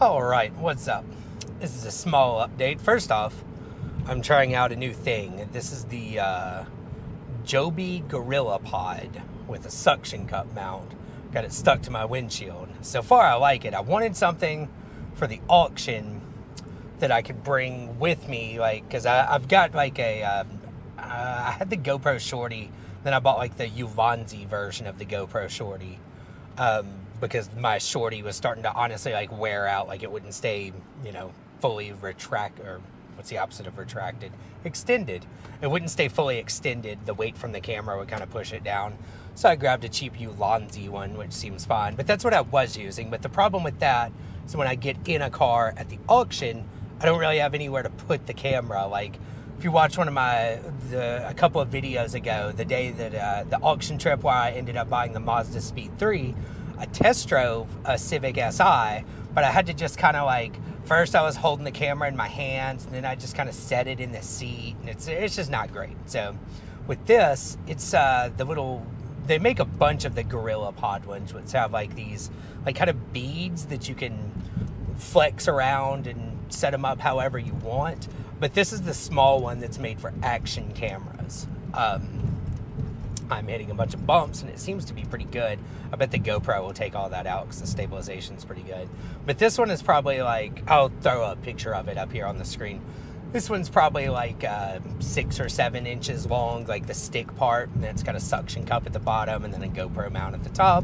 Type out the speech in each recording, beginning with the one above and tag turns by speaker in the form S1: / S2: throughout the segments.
S1: Alright, what's up? This is a small update. First off, I'm trying out a new thing. This is the Joby Gorillapod with a suction cup mount. Got it stuck to my windshield. So far I like it. I wanted something for the auction that I could bring with me, like, because I've got like I had the GoPro Shorty, then I bought like the Uvanzi version of the GoPro Shorty. Because my Shorty was starting to honestly like wear out, like it wouldn't stay, fully what's the opposite of retracted? Extended. It wouldn't stay fully extended. The weight from the camera would kind of push it down. So I grabbed a cheap Uvanzi one, which seems fine. But that's what I was using. But the problem with that is when I get in a car at the auction, I don't really have anywhere to put the camera. Like, if you watch one of a couple of videos ago, the day that the auction trip where I ended up buying the Mazdaspeed3, I test drove a Civic Si, but I had to just kind of like, first I was holding the camera in my hands, and then I just kind of set it in the seat, and it's just not great. So with this, it's they make a bunch of the Gorillapod ones, which have like these like kind of beads that you can flex around and set them up however you want. But this is the small one that's made for action cameras. I'm hitting a bunch of bumps and it seems to be pretty good. I bet the GoPro will take all that out because the stabilization's pretty good. But this one is probably like, I'll throw a picture of it up here on the screen. This one's probably like 6 or 7 inches long, like the stick part, and then it's got a suction cup at the bottom and then a GoPro mount at the top.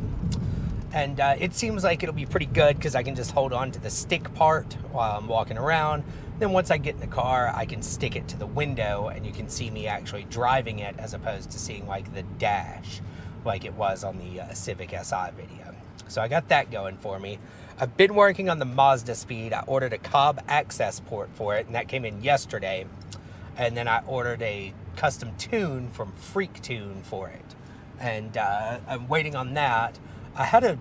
S1: And it seems like it'll be pretty good because I can just hold on to the stick part while I'm walking around. Then once I get in the car, I can stick it to the window and you can see me actually driving it as opposed to seeing like the dash like it was on the Civic Si video. So I got that going for me. I've been working on the Mazdaspeed. I ordered a Cobb access port for it, and that came in yesterday. And then I ordered a custom tune from Freak Tune for it. And I'm waiting on that. I had a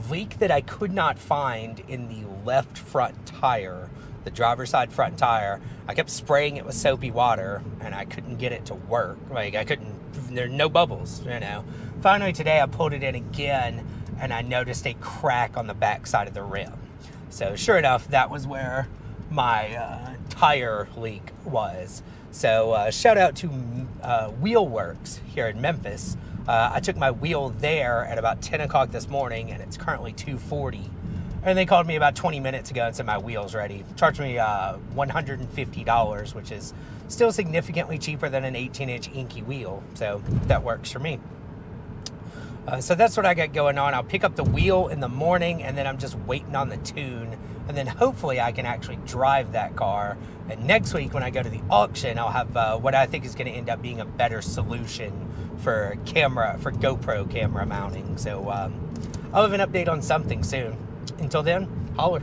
S1: leak that I could not find in the left front tire, the driver's side front tire. I kept spraying it with soapy water and I couldn't get it to work. Like there are no bubbles, Finally today I pulled it in again and I noticed a crack on the back side of the rim. So sure enough, that was where my tire leak was. So shout out to Wheelworks here in Memphis. I took my wheel there at about 10 o'clock this morning, and it's currently 2:40. And they called me about 20 minutes ago and said my wheel's ready. Charged me $150, which is still significantly cheaper than an 18-inch Enkei wheel. So that works for me. So that's what I got going on. I'll pick up the wheel in the morning, and then I'm just waiting on the tune. And then hopefully I can actually drive that car. And next week when I go to the auction, I'll have what I think is going to end up being a better solution for GoPro camera mounting. So I'll have an update on something soon. Until then, holler.